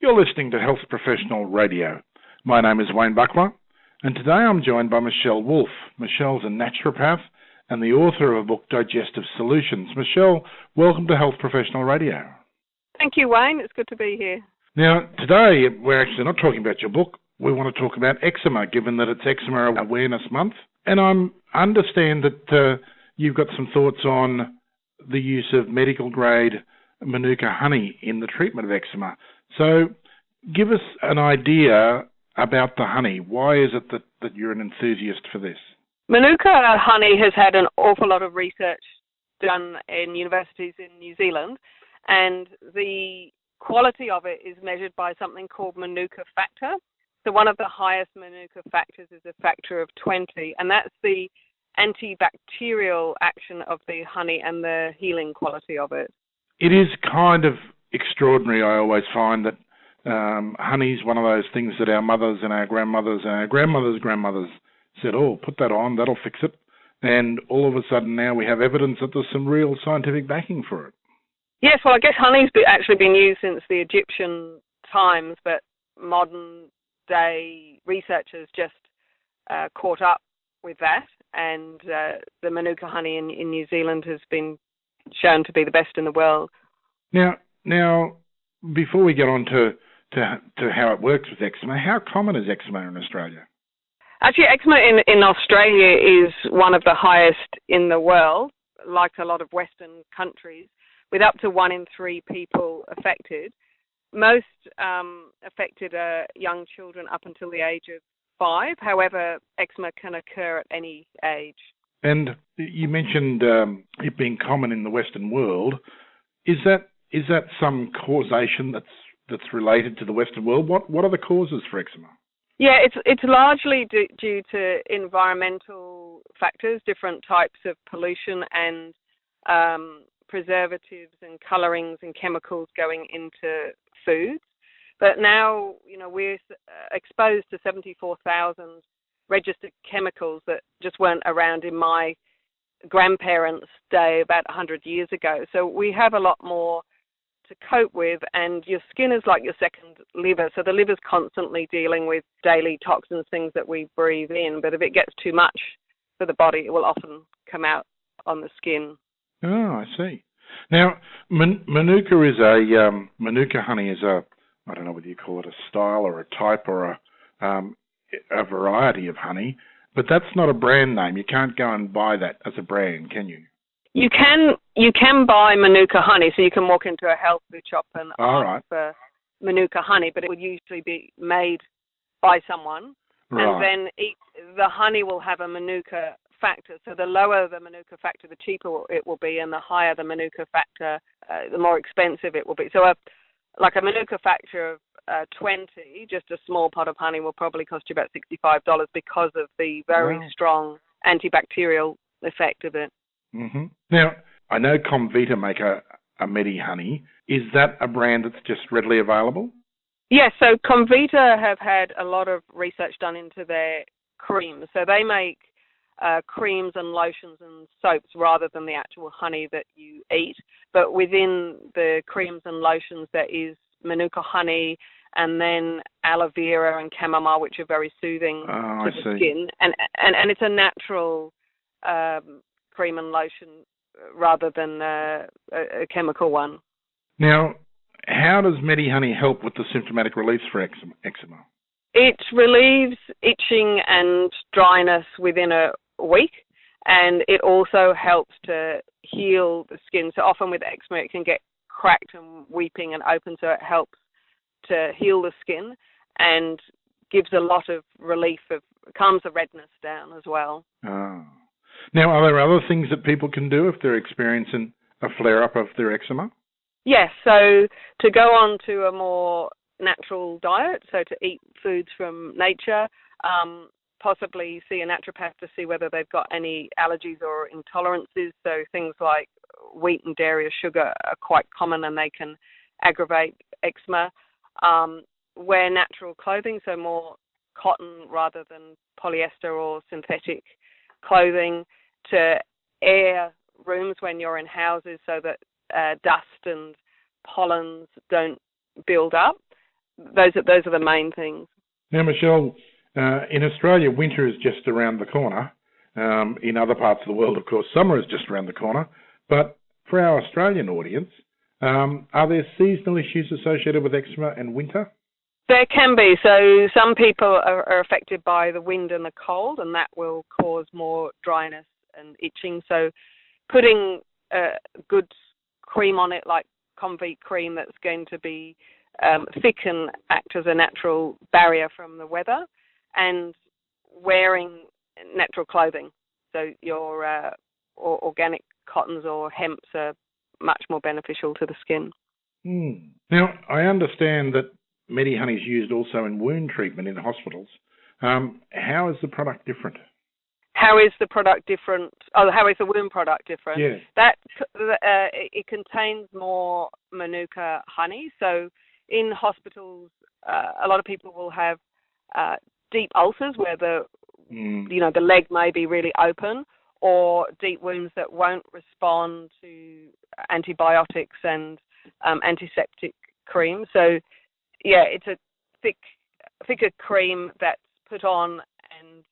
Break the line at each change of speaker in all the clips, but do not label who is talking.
You're listening to Health Professional Radio. My name is Wayne Bucklar, and today I'm joined by Michèle Wolff. Michèle's a naturopath and the author of a book, Digestive Solutions. Michèle, welcome to Health Professional Radio.
Thank you, Wayne. It's good to be here.
Now, today we're actually not talking about your book. We want to talk about eczema, given that it's Eczema Awareness Month. And I understand that you've got some thoughts on the use of medical-grade Manuka honey in the treatment of eczema. So give us an idea about the honey. Why is it that you're an enthusiast for this?
Manuka honey has had an awful lot of research done in universities in New Zealand, and the quality of it is measured by something called Manuka factor. So one of the highest Manuka factors is a factor of 20, and that's the antibacterial action of the honey and the healing quality of it.
It is kind of extraordinary. I always find that honey is one of those things that our mothers and our grandmothers grandmothers said, oh, put that on, that'll fix it. And all of a sudden now we have evidence that there's some real scientific backing for it.
Yes, well, I guess honey's actually been used since the Egyptian times, but modern day researchers just caught up with that, and the Manuka honey in New Zealand has been shown to be the best in the world.
Now, before we get on to how it works with eczema, how common is eczema in Australia?
Actually, eczema in Australia is one of the highest in the world, like a lot of Western countries, with up to 1 in 3 people affected. Most affected are young children up until the age of 5. However, eczema can occur at any age. And
you mentioned it being common in the Western world. Is that some causation that's related to the Western world? What are the causes for eczema?
Yeah, it's largely due to environmental factors, different types of pollution and preservatives and colorings and chemicals going into foods. But now, we're exposed to 74,000 registered chemicals that just weren't around in my grandparents' day about 100 years ago. So we have a lot more to cope with, and your skin is like your second liver. So the liver's constantly dealing with daily toxins, things that we breathe in. But if it gets too much for the body, it will often come out on the skin.
Oh, I see. Now, Manuka honey is I don't know whether you call it a style or a type or a variety of honey, but that's not a brand name. You can't go and buy that as a brand, can you?
You can buy Manuka honey, so you can walk into a health food shop and ask for Manuka honey, but it would usually be made by someone, and then the honey will have a Manuka factor. So the lower the Manuka factor, the cheaper it will be, and the higher the Manuka factor, the more expensive it will be. So a Manuka factor of 20, just a small pot of honey will probably cost you about $65 because of the very strong antibacterial effect of it.
Mm-hmm. Now, I know Comvita make a Medi honey. Is that a brand that's just readily available?
Yes, so Comvita have had a lot of research done into their creams. So they make creams and lotions and soaps rather than the actual honey that you eat. But within the creams and lotions, there is Manuka honey and then aloe vera and chamomile, which are very soothing to the skin. And it's a natural cream and lotion rather than a chemical one. Now,
how does Medi honey help with the symptomatic relief for eczema?
It relieves itching and dryness within a week, and it also helps to heal the skin. So often with eczema, it can get cracked and weeping and open, so it helps to heal the skin and gives a lot of relief, calms the redness down as well.
Oh. Now, are there other things that people can do if they're experiencing a flare-up of their eczema?
Yes, so to go on to a more natural diet, so to eat foods from nature, possibly see a naturopath to see whether they've got any allergies or intolerances. So things like wheat and dairy or sugar are quite common and they can aggravate eczema. Wear natural clothing, so more cotton rather than polyester or synthetic clothing. To air rooms when you're in houses so that dust and pollens don't build up. those are the main things.
Now, Michelle, in Australia, winter is just around the corner. In other parts of the world, of course, summer is just around the corner. But for our Australian audience, are there seasonal issues associated with eczema and winter?
There can be. So some people are affected by the wind and the cold, and that will cause more dryness and itching. So putting good cream on it, like Comvite cream, that's going to be thick and act as a natural barrier from the weather, and wearing natural clothing. So your organic cottons or hemps are much more beneficial to the skin.
Now, I understand that Medi-honey is used also in wound treatment in hospitals. How is the product different?
How is the product different? Oh, how is the wound product different?
Yes.
It contains more Manuka honey. So in hospitals, a lot of people will have deep ulcers where the leg may be really open, or deep wounds that won't respond to antibiotics and antiseptic cream. So yeah, it's a thicker cream that's put on, and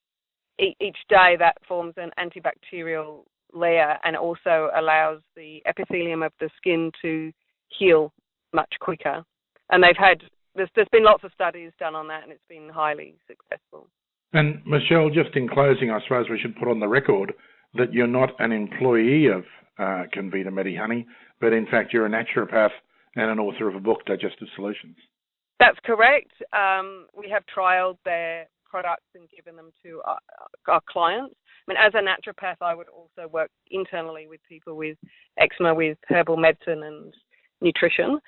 each day that forms an antibacterial layer, and also allows the epithelium of the skin to heal much quicker. And there's been lots of studies done on that, and it's been highly successful.
And Michelle, just in closing, I suppose we should put on the record that you're not an employee of Comvita Medi-honey, but in fact you're a naturopath and an author of a book, Digestive Solutions.
That's correct. We have trialled their products and given them to our clients. I mean, as a naturopath, I would also work internally with people with eczema with herbal medicine and nutrition,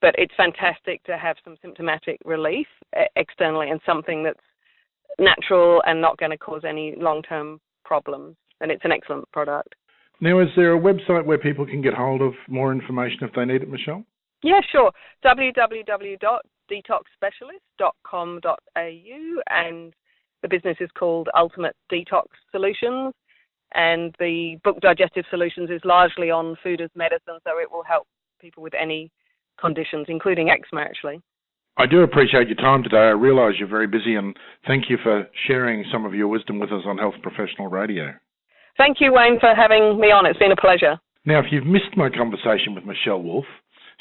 but it's fantastic to have some symptomatic relief externally, and something that's natural and not going to cause any long-term problems, and it's an excellent product.
Now, is there a website where people can get hold of more information if they need it, Michelle?
Yeah, sure. www.detoxspecialist.com.au, and the business is called Ultimate Detox Solutions, and the book Digestive Solutions is largely on food as medicine, so it will help people with any conditions, including eczema, actually.
I do appreciate your time today. I realise you're very busy, and thank you for sharing some of your wisdom with us on Health Professional Radio.
Thank you, Wayne, for having me on. It's been a pleasure.
Now, if you've missed my conversation with Michèle Wolff,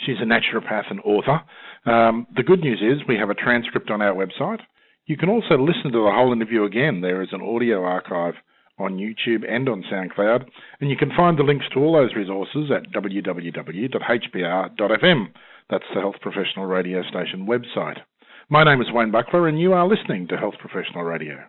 she's a naturopath and author. The good news is we have a transcript on our website. You can also listen to the whole interview again. There is an audio archive on YouTube and on SoundCloud, and you can find the links to all those resources at www.hpr.fm. That's the Health Professional Radio Station website. My name is Wayne Bucklar, and you are listening to Health Professional Radio.